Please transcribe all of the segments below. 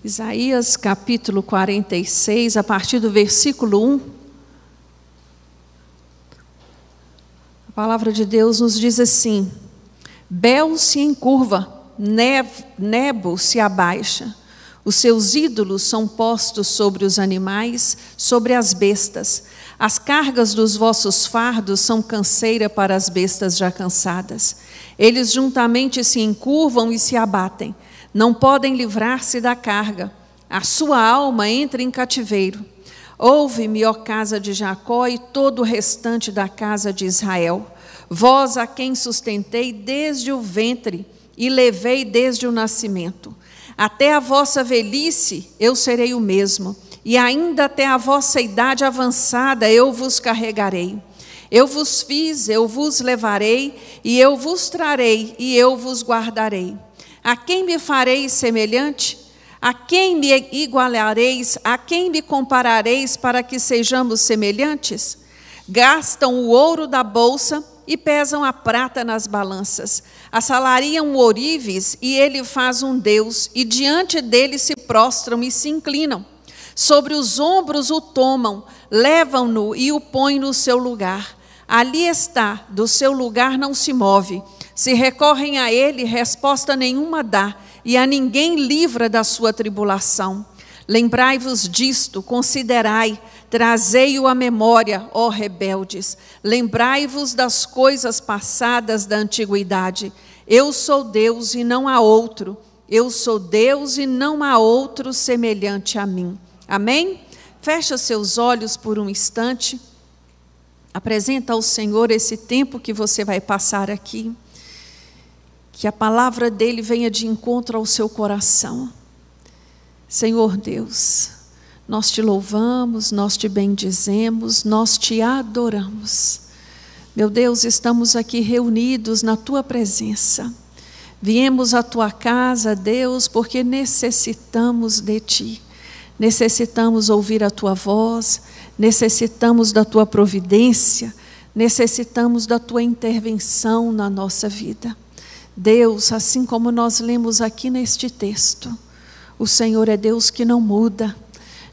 Isaías capítulo 46, a partir do versículo 1. A palavra de Deus nos diz assim: Bel se encurva, Nebo se abaixa. Os seus ídolos são postos sobre os animais, sobre as bestas. As cargas dos vossos fardos são canseira para as bestas já cansadas. Eles juntamente se encurvam e se abatem. Não podem livrar-se da carga. A sua alma entra em cativeiro. Ouve-me, ó casa de Jacó, e todo o restante da casa de Israel. Vós a quem sustentei desde o ventre e levei desde o nascimento. Até a vossa velhice eu serei o mesmo, e ainda até a vossa idade avançada eu vos carregarei. Eu vos fiz, eu vos levarei, e eu vos trarei, e eu vos guardarei. A quem me fareis semelhante? A quem me igualareis? A quem me comparareis para que sejamos semelhantes? Gastam o ouro da bolsa e pesam a prata nas balanças. Assalariam o ourives e ele faz um Deus, e diante dele se prostram e se inclinam. Sobre os ombros o tomam, levam-no e o põem no seu lugar. Ali está, do seu lugar não se move. Se recorrem a ele, resposta nenhuma dá, e a ninguém livra da sua tribulação. Lembrai-vos disto, considerai, trazei-o à memória, ó rebeldes. Lembrai-vos das coisas passadas da antiguidade. Eu sou Deus e não há outro. Eu sou Deus e não há outro semelhante a mim. Amém? Fecha seus olhos por um instante. Apresenta ao Senhor esse tempo que você vai passar aqui. Que a palavra dele venha de encontro ao seu coração. Senhor Deus, nós te louvamos, nós te bendizemos, nós te adoramos. Meu Deus, estamos aqui reunidos na tua presença. Viemos à tua casa, Deus, porque necessitamos de ti. Necessitamos ouvir a tua voz, necessitamos da tua providência, necessitamos da tua intervenção na nossa vida. Deus, assim como nós lemos aqui neste texto, o Senhor é Deus que não muda,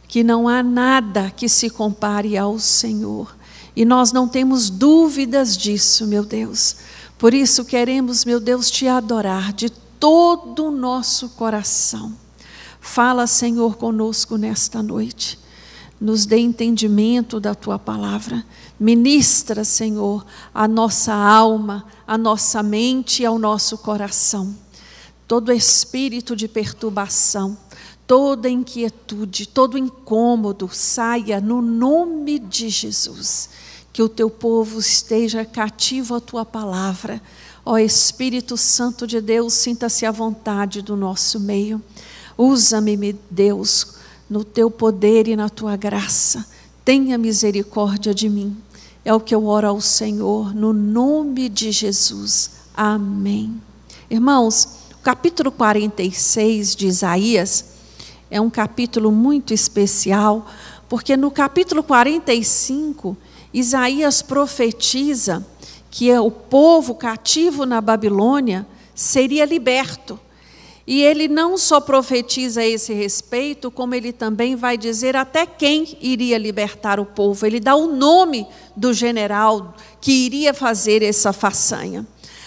que não há nada que se compare ao Senhor. E nós não temos dúvidas disso, meu Deus. Por isso queremos, meu Deus, te adorar de todo o nosso coração. Fala, Senhor, conosco nesta noite. Nos dê entendimento da tua palavra. Ministra, Senhor, a nossa alma, a nossa mente e ao nosso coração. Todo espírito de perturbação, toda inquietude, todo incômodo, saia no nome de Jesus. Que o teu povo esteja cativo à tua palavra. Ó Espírito Santo de Deus, sinta-se à vontade do nosso meio. Usa-me, Deus, no teu poder e na tua graça. Tenha misericórdia de mim. É o que eu oro ao Senhor, no nome de Jesus. Amém. Irmãos, o capítulo 46 de Isaías é um capítulo muito especial, porque no capítulo 45, Isaías profetiza que o povo cativo na Babilônia seria liberto. E ele não só profetiza a esse respeito, como ele também vai dizer até quem iria libertar o povo. Ele dá o nome do general que iria fazer essa façanha.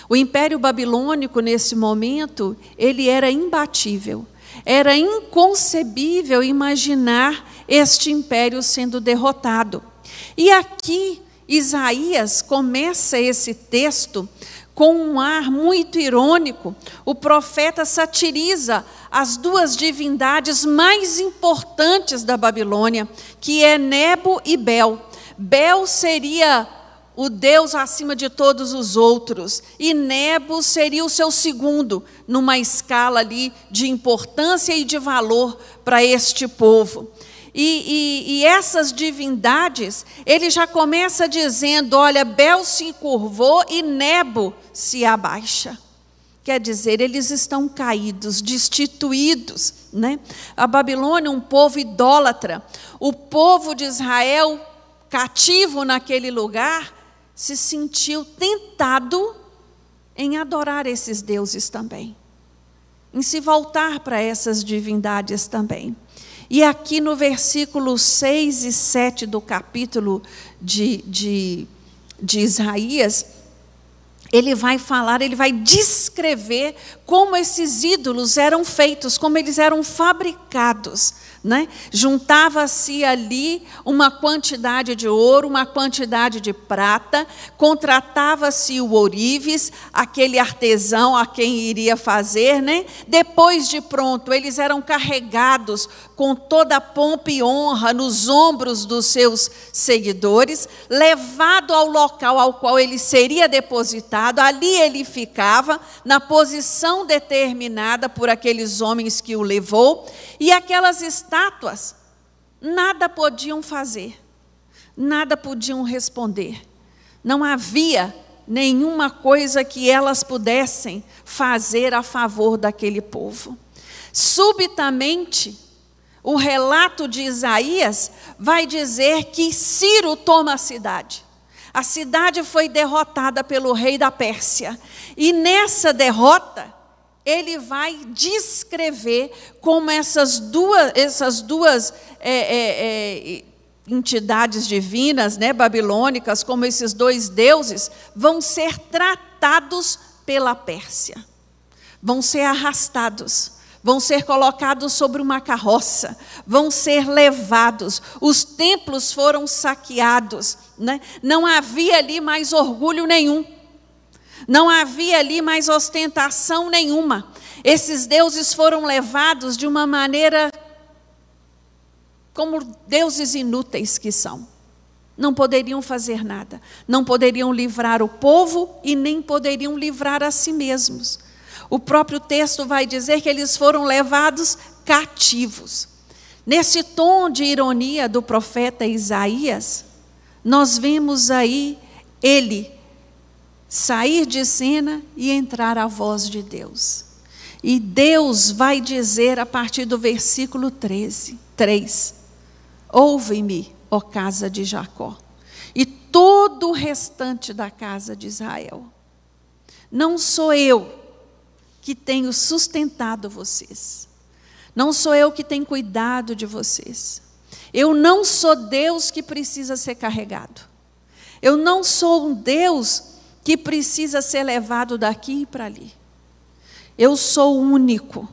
O Império Babilônico, nesse momento, ele era imbatível. Era inconcebível imaginar este império sendo derrotado. E aqui, Isaías começa esse texto com um ar muito irônico. O profeta satiriza as duas divindades mais importantes da Babilônia, que é Nebo e Bel. Bel seria o Deus acima de todos os outros, e Nebo seria o seu segundo, numa escala ali de importância e de valor para este povo. E essas divindades, ele já começa dizendo, olha, Bel se encurvou e Nebo se abaixa. Quer dizer, eles estão caídos, destituídos, né? A Babilônia, um povo idólatra. O povo de Israel, cativo naquele lugar, se sentiu tentado em adorar esses deuses também. em se voltar para essas divindades também. E aqui no versículo 6 e 7 do capítulo de Isaías, ele vai falar, ele vai descrever como esses ídolos eram feitos, como eles eram fabricados, né? Juntava-se ali uma quantidade de ouro, uma quantidade de prata, contratava-se o ourives, aquele artesão a quem iria fazer, né? Depois de pronto, eles eram carregados com toda a pompa e honra nos ombros dos seus seguidores, levado ao local ao qual ele seria depositado. Ali ele ficava, na posição determinada por aqueles homens que o levou, e aquelas estátuas nada podiam fazer, nada podiam responder. Não havia nenhuma coisa que elas pudessem fazer a favor daquele povo. Subitamente, o relato de Isaías vai dizer que Ciro toma a cidade. A cidade foi derrotada pelo rei da Pérsia. E nessa derrota, ele vai descrever como essas duas entidades divinas, né, babilônicas, como esses dois deuses, vão ser tratados pela Pérsia. Vão ser arrastados. Vão ser colocados sobre uma carroça, vão ser levados, os templos foram saqueados, né? Não havia ali mais orgulho nenhum, não havia ali mais ostentação nenhuma. Esses deuses foram levados de uma maneira como deuses inúteis que são. Não poderiam fazer nada, não poderiam livrar o povo e nem poderiam livrar a si mesmos. O próprio texto vai dizer que eles foram levados cativos. Nesse tom de ironia do profeta Isaías, nós vemos aí ele sair de cena e entrar a voz de Deus. E Deus vai dizer a partir do versículo 3: ouve-me, ó casa de Jacó, e todo o restante da casa de Israel. Não sou eu que tenho sustentado vocês. Não sou eu que tenho cuidado de vocês. Eu não sou Deus que precisa ser carregado. Eu não sou um Deus que precisa ser levado daqui para ali. Eu sou único.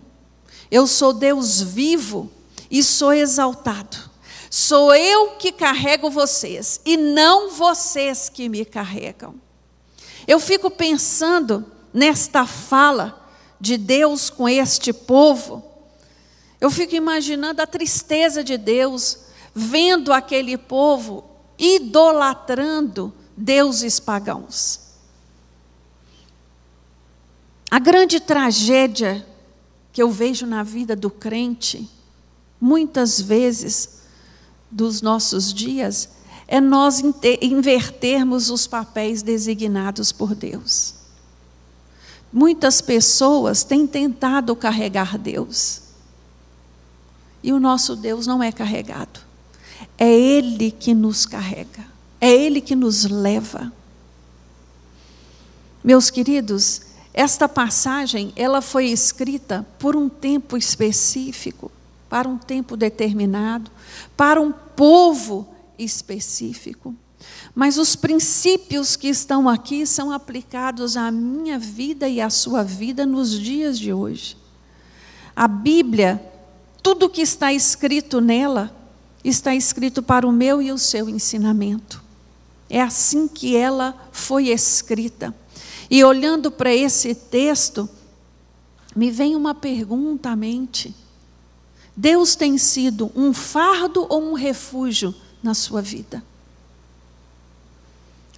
Eu sou Deus vivo e sou exaltado. Sou eu que carrego vocês e não vocês que me carregam. Eu fico pensando nesta fala de Deus com este povo. Eu fico imaginando a tristeza de Deus, vendo aquele povo idolatrando deuses pagãos. A grande tragédia que eu vejo na vida do crente, muitas vezes dos nossos dias, é nós invertermos os papéis designados por Deus. Muitas pessoas têm tentado carregar Deus. E o nosso Deus não é carregado. É Ele que nos carrega. É Ele que nos leva. Meus queridos, esta passagem, ela foi escrita por um tempo específico, para um tempo determinado, para um povo específico. Mas os princípios que estão aqui são aplicados à minha vida e à sua vida nos dias de hoje. A Bíblia, tudo que está escrito nela, está escrito para o meu e o seu ensinamento. É assim que ela foi escrita. E olhando para esse texto, me vem uma pergunta à mente. Deus tem sido um fardo ou um refúgio na sua vida?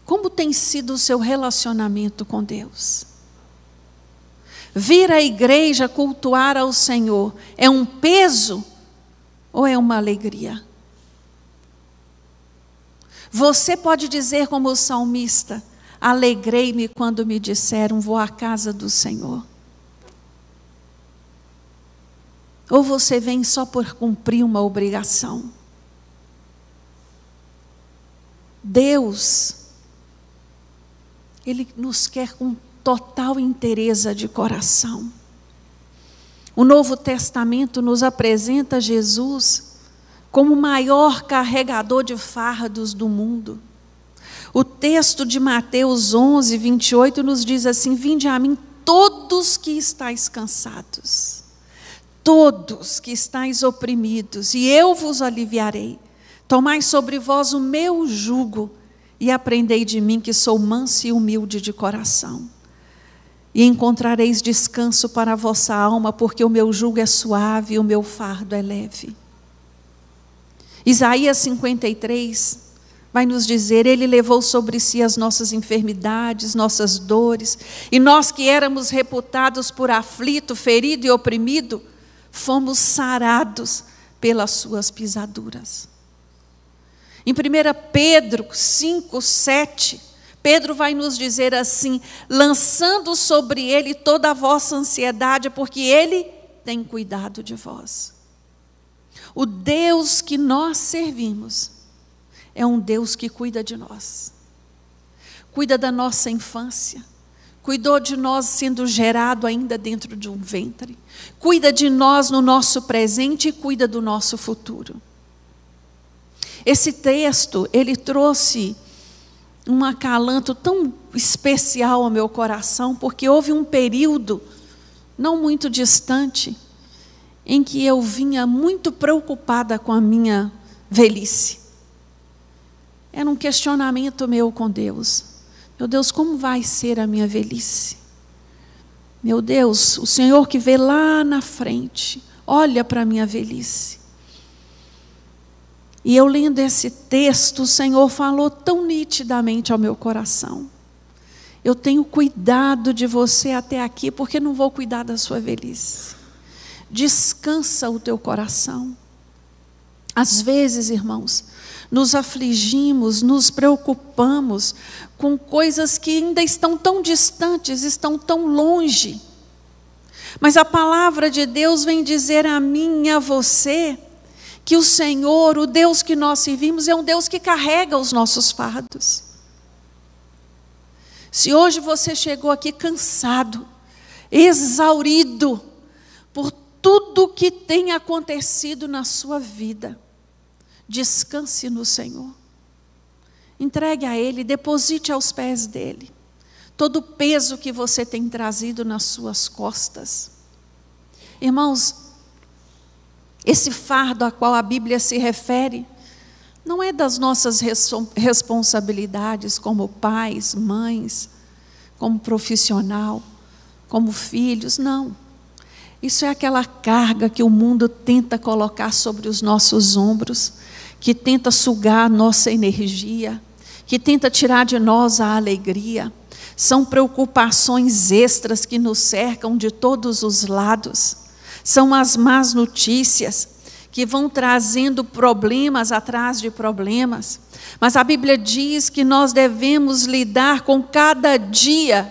Como tem sido o seu relacionamento com Deus? Vir à igreja cultuar ao Senhor é um peso ou é uma alegria? Você pode dizer como o salmista: alegrei-me quando me disseram, vou à casa do Senhor. Ou você vem só por cumprir uma obrigação? Deus, Ele nos quer com total inteireza de coração. O Novo Testamento nos apresenta Jesus como o maior carregador de fardos do mundo. O texto de Mateus 11, 28 nos diz assim: vinde a mim todos que estáis cansados, todos que estáis oprimidos, e eu vos aliviarei. Tomai sobre vós o meu jugo e aprendei de mim, que sou manso e humilde de coração. E encontrareis descanso para a vossa alma, porque o meu jugo é suave e o meu fardo é leve. Isaías 53 vai nos dizer: ele levou sobre si as nossas enfermidades, nossas dores, e nós que éramos reputados por aflito, ferido e oprimido, fomos sarados pelas suas pisaduras. Em 1 Pedro 5, 7, Pedro vai nos dizer assim: lançando sobre ele toda a vossa ansiedade, porque ele tem cuidado de vós. O Deus que nós servimos é um Deus que cuida de nós, cuida da nossa infância, cuidou de nós sendo gerado ainda dentro de um ventre, cuida de nós no nosso presente e cuida do nosso futuro. Esse texto, ele trouxe um acalanto tão especial ao meu coração, porque houve um período, não muito distante, em que eu vinha muito preocupada com a minha velhice. Era um questionamento meu com Deus. Meu Deus, como vai ser a minha velhice? Meu Deus, o Senhor que vê lá na frente, olha para a minha velhice. E eu lendo esse texto, o Senhor falou tão nitidamente ao meu coração: eu tenho cuidado de você até aqui, porque não vou cuidar da sua velhice. Descansa o teu coração. Às vezes, irmãos, nos afligimos, nos preocupamos com coisas que ainda estão tão distantes, estão tão longe. Mas a palavra de Deus vem dizer a mim e a você que o Senhor, o Deus que nós servimos, é um Deus que carrega os nossos fardos. Se hoje você chegou aqui cansado, exaurido, por tudo que tem acontecido na sua vida, descanse no Senhor. Entregue a Ele, deposite aos pés dEle todo o peso que você tem trazido nas suas costas. Irmãos, esse fardo a qual a Bíblia se refere não é das nossas responsabilidades como pais, mães, como profissional, como filhos, não. Isso é aquela carga que o mundo tenta colocar sobre os nossos ombros, que tenta sugar a nossa energia, que tenta tirar de nós a alegria. São preocupações extras que nos cercam de todos os lados. São as más notícias que vão trazendo problemas atrás de problemas. Mas a Bíblia diz que nós devemos lidar com cada dia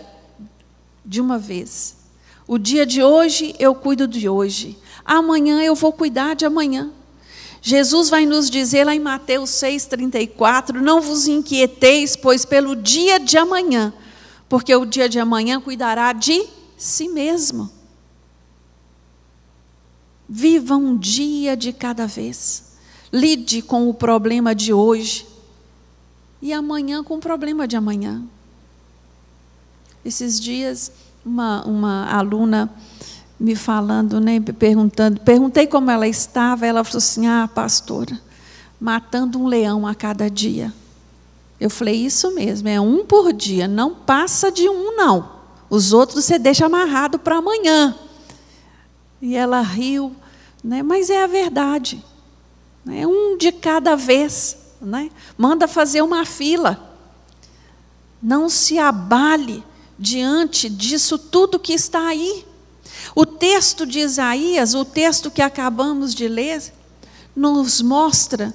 de uma vez. O dia de hoje eu cuido de hoje. Amanhã eu vou cuidar de amanhã. Jesus vai nos dizer lá em Mateus 6,34, não vos inquieteis, pois pelo dia de amanhã, porque o dia de amanhã cuidará de si mesmo. Viva um dia de cada vez. Lide com o problema de hoje e amanhã com o problema de amanhã. Esses dias, uma aluna me falando, né, perguntei como ela estava, ela falou assim: pastora, matando um leão a cada dia. Eu falei: isso mesmo, é um por dia, não passa de um não. Os outros você deixa amarrado para amanhã. E ela riu, né? Mas é a verdade. É um de cada vez. Né? Manda fazer uma fila. Não se abale diante disso tudo que está aí. O texto de Isaías, o texto que acabamos de ler, nos mostra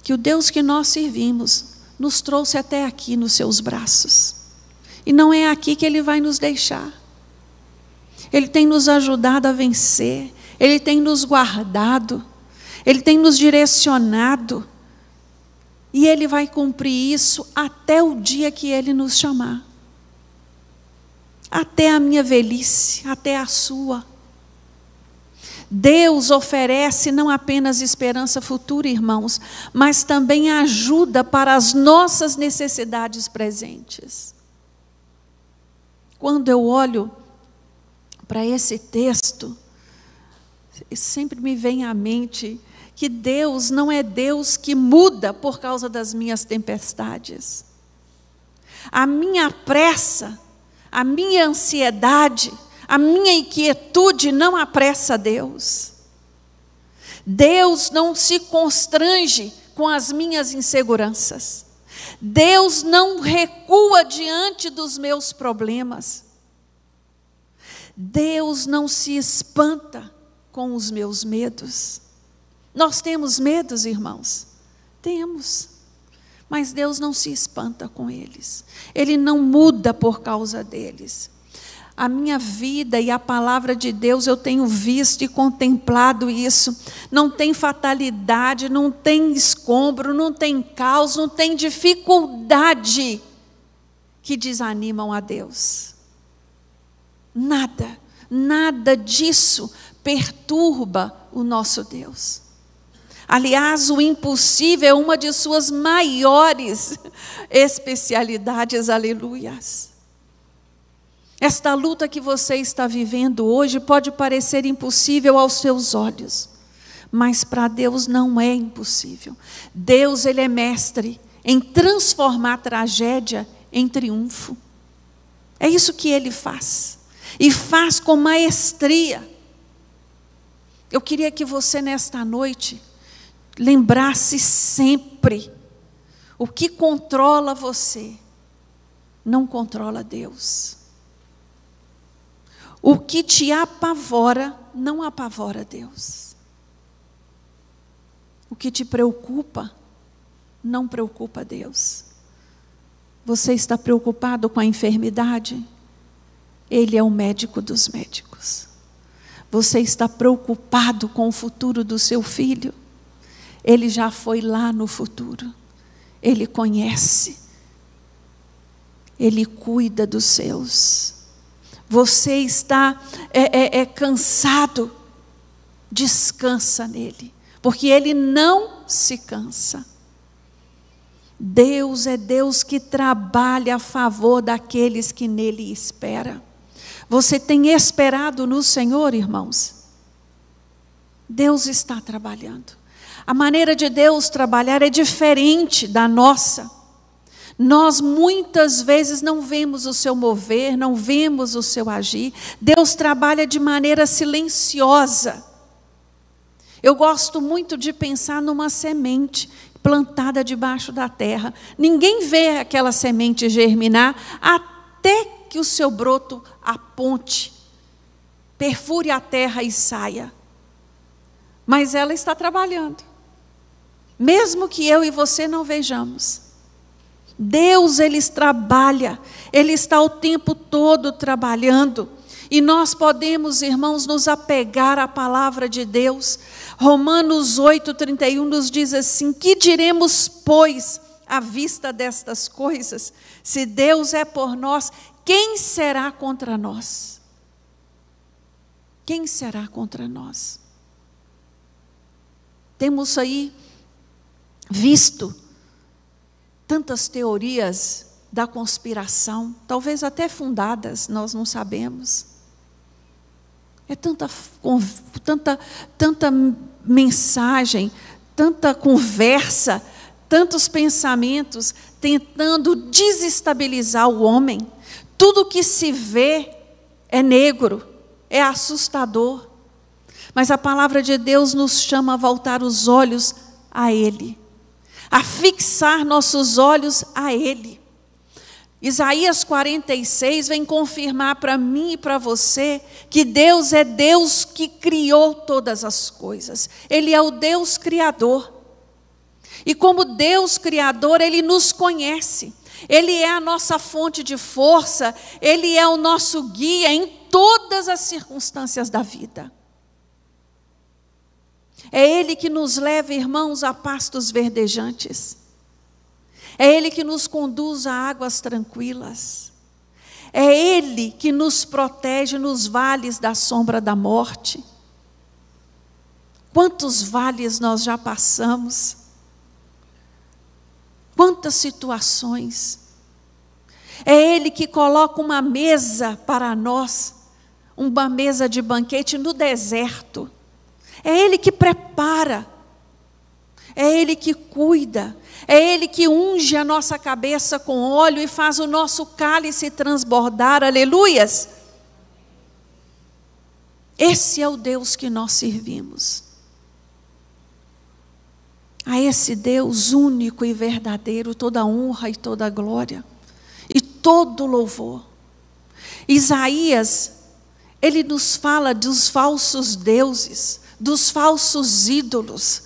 que o Deus que nós servimos nos trouxe até aqui nos seus braços. E não é aqui que Ele vai nos deixar. Ele tem nos ajudado a vencer, Ele tem nos guardado, Ele tem nos direcionado, e Ele vai cumprir isso até o dia que Ele nos chamar. Até a minha velhice, até a sua. Deus oferece não apenas esperança futura, irmãos, mas também ajuda para as nossas necessidades presentes. Quando eu olho para esse texto, sempre me vem à mente que Deus não é Deus que muda por causa das minhas tempestades. A minha pressa, a minha ansiedade, a minha inquietude não apressa Deus. Deus não se constrange com as minhas inseguranças. Deus não recua diante dos meus problemas. Deus não se espanta com os meus medos. Nós temos medos, irmãos? Temos. Mas Deus não se espanta com eles. Ele não muda por causa deles. A minha vida e a palavra de Deus, eu tenho visto e contemplado isso. Não tem fatalidade, não tem escombro, não tem caos, não tem dificuldade que desanimam a Deus. Nada disso perturba o nosso Deus. Aliás, o impossível é uma de suas maiores especialidades, aleluias. Esta luta que você está vivendo hoje pode parecer impossível aos seus olhos, mas para Deus não é impossível. Deus, Ele é mestre em transformar tragédia em triunfo. É isso que Ele faz, e faz com maestria. Eu queria que você nesta noite lembrasse sempre: o que controla você não controla Deus. O que te apavora não apavora Deus. O que te preocupa não preocupa Deus. Você está preocupado com a enfermidade? Ele é o médico dos médicos. Você está preocupado com o futuro do seu filho? Ele já foi lá no futuro. Ele conhece. Ele cuida dos seus. Você está cansado? Descansa nele, porque ele não se cansa. Deus é Deus que trabalha a favor daqueles que nele esperam. Você tem esperado no Senhor, irmãos? Deus está trabalhando. A maneira de Deus trabalhar é diferente da nossa. Nós muitas vezes não vemos o seu mover, não vemos o seu agir. Deus trabalha de maneira silenciosa. Eu gosto muito de pensar numa semente plantada debaixo da terra. Ninguém vê aquela semente germinar até que o seu broto aponte, perfure a terra e saia. Mas ela está trabalhando, mesmo que eu e você não vejamos. Deus, Ele trabalha, Ele está o tempo todo trabalhando, e nós podemos, irmãos, nos apegar à palavra de Deus. Romanos 8:31 nos diz assim: que diremos, pois, à vista destas coisas? Se Deus é por nós, quem será contra nós? Quem será contra nós? Temos aí visto tantas teorias da conspiração, talvez até fundadas, nós não sabemos. É tanta mensagem, tanta conversa, tantos pensamentos tentando desestabilizar o homem. Tudo que se vê é negro, é assustador. Mas a palavra de Deus nos chama a voltar os olhos a Ele, a fixar nossos olhos a Ele. Isaías 46 vem confirmar para mim e para você que Deus é Deus que criou todas as coisas. Ele é o Deus criador. E como Deus criador, Ele nos conhece. Ele é a nossa fonte de força. Ele é o nosso guia em todas as circunstâncias da vida. É Ele que nos leva, irmãos, a pastos verdejantes. É Ele que nos conduz a águas tranquilas. É Ele que nos protege nos vales da sombra da morte. Quantos vales nós já passamos, quantas situações. É Ele que coloca uma mesa para nós, uma mesa de banquete no deserto. É Ele que prepara, é Ele que cuida, é Ele que unge a nossa cabeça com óleo e faz o nosso cálice transbordar, aleluias. Esse é o Deus que nós servimos. A esse Deus único e verdadeiro, toda honra e toda glória, e todo louvor. Isaías, ele nos fala dos falsos deuses, dos falsos ídolos,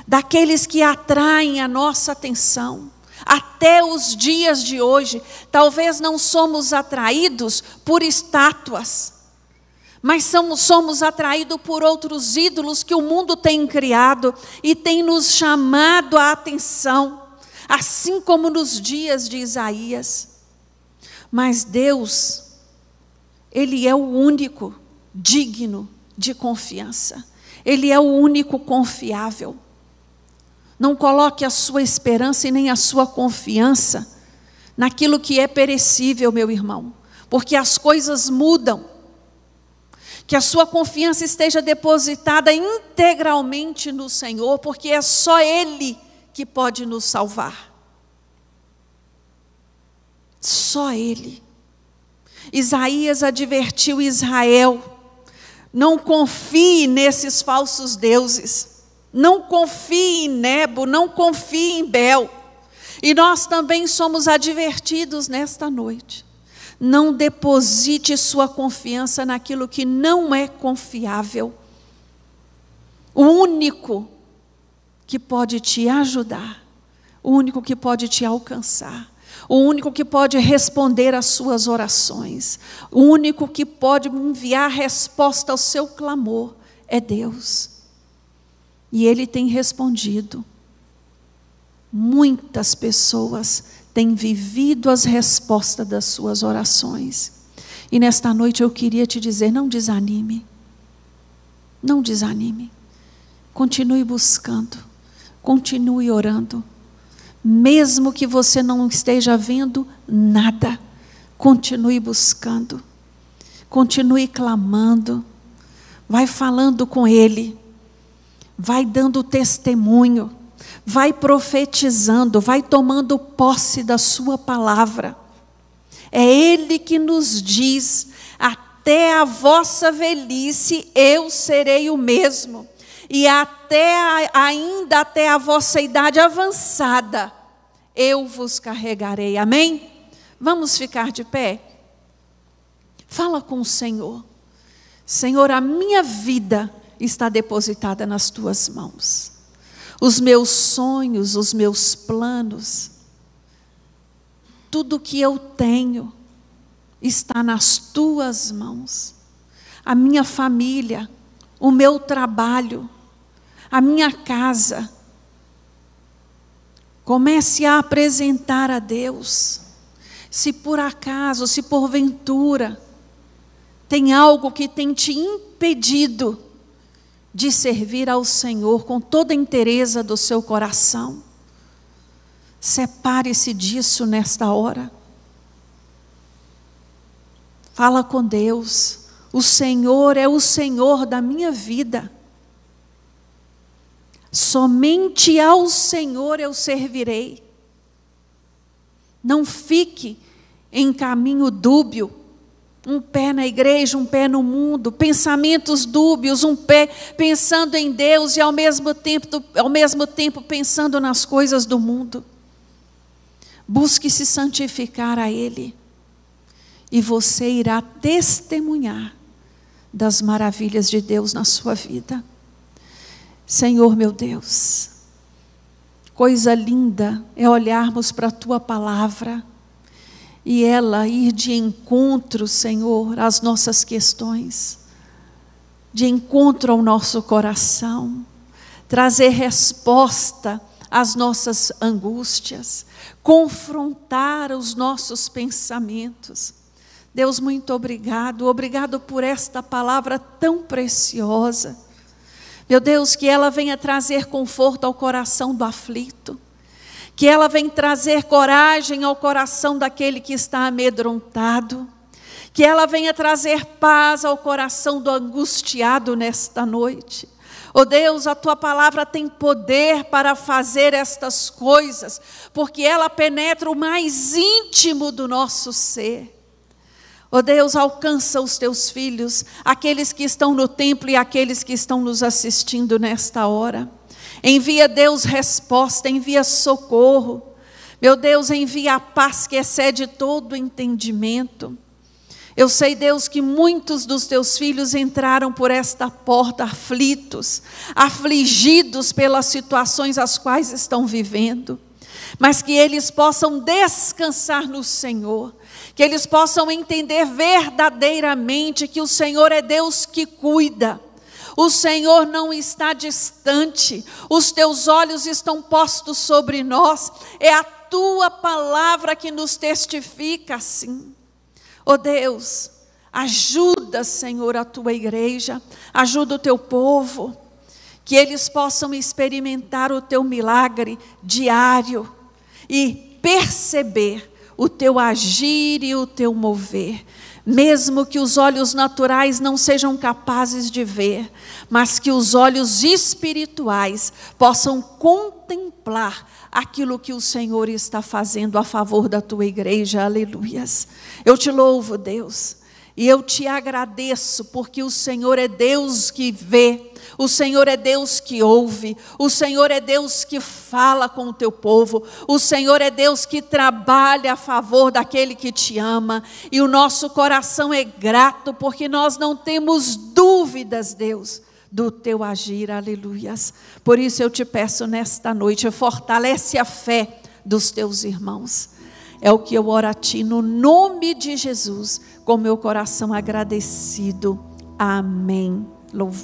daqueles que atraem a nossa atenção. Até os dias de hoje, talvez não somos atraídos por estátuas, mas somos atraídos por outros ídolos que o mundo tem criado e tem nos chamado a atenção, assim como nos dias de Isaías. Mas Deus, Ele é o único digno de confiança. Ele é o único confiável. Não coloque a sua esperança e nem a sua confiança naquilo que é perecível, meu irmão, porque as coisas mudam. Que a sua confiança esteja depositada integralmente no Senhor, porque é só Ele que pode nos salvar. Só Ele. Isaías advertiu Israel: não confie nesses falsos deuses, não confie em Nebo, não confie em Bel. E nós também somos advertidos nesta noite. Não deposite sua confiança naquilo que não é confiável. O único que pode te ajudar, o único que pode te alcançar, o único que pode responder às suas orações, o único que pode enviar resposta ao seu clamor é Deus. E Ele tem respondido. Muitas pessoas têm vivido as respostas das suas orações. E nesta noite eu queria te dizer, não desanime. Não desanime. Continue buscando. Continue orando. Mesmo que você não esteja vendo nada, continue buscando. Continue clamando. Vai falando com Ele. Vai dando testemunho. Vai profetizando, vai tomando posse da sua palavra. É Ele que nos diz: até a vossa velhice eu serei o mesmo, e ainda até a vossa idade avançada eu vos carregarei. Amém? Vamos ficar de pé? Fala com o Senhor. Senhor, a minha vida está depositada nas tuas mãos. Os meus sonhos, os meus planos, tudo que eu tenho está nas tuas mãos. A minha família, o meu trabalho, a minha casa. Comece a apresentar a Deus. Se por acaso, se porventura, tem algo que tem te impedido de servir ao Senhor com toda a inteireza do seu coração, separe-se disso nesta hora. Fala com Deus. O Senhor é o Senhor da minha vida. Somente ao Senhor eu servirei. Não fique em caminho dúbio, um pé na igreja, um pé no mundo, pensamentos dúbios, um pé pensando em Deus e ao mesmo tempo pensando nas coisas do mundo. Busque se santificar a Ele e você irá testemunhar das maravilhas de Deus na sua vida. Senhor meu Deus, coisa linda é olharmos para a Tua palavra e ela ir de encontro, Senhor, às nossas questões, de encontro ao nosso coração, trazer resposta às nossas angústias, confrontar os nossos pensamentos. Deus, muito obrigado por esta palavra tão preciosa. Meu Deus, que ela venha trazer conforto ao coração do aflito, que ela venha trazer coragem ao coração daquele que está amedrontado, que ela venha trazer paz ao coração do angustiado nesta noite. Oh Deus, a tua palavra tem poder para fazer estas coisas, porque ela penetra o mais íntimo do nosso ser. Oh Deus, alcança os teus filhos, aqueles que estão no templo e aqueles que estão nos assistindo nesta hora. Envia, Deus, resposta, envia socorro. Meu Deus, envia a paz que excede todo o entendimento. Eu sei, Deus, que muitos dos teus filhos entraram por esta porta aflitos, afligidos pelas situações as quais estão vivendo, mas que eles possam descansar no Senhor, que eles possam entender verdadeiramente que o Senhor é Deus que cuida. O Senhor não está distante, os teus olhos estão postos sobre nós, é a tua palavra que nos testifica assim. Oh Deus, ajuda, Senhor, a tua igreja, ajuda o teu povo, que eles possam experimentar o teu milagre diário e perceber o teu agir e o teu mover, mesmo que os olhos naturais não sejam capazes de ver, mas que os olhos espirituais possam contemplar aquilo que o Senhor está fazendo a favor da tua igreja, aleluias. Eu te louvo, Deus, e eu te agradeço, porque o Senhor é Deus que vê, o Senhor é Deus que ouve, o Senhor é Deus que fala com o teu povo, o Senhor é Deus que trabalha a favor daquele que te ama, e o nosso coração é grato, porque nós não temos dúvidas, Deus, do teu agir, aleluias. Por isso eu te peço nesta noite, fortalece a fé dos teus irmãos. É o que eu oro a ti no nome de Jesus, com meu coração agradecido. Amém. Louvado.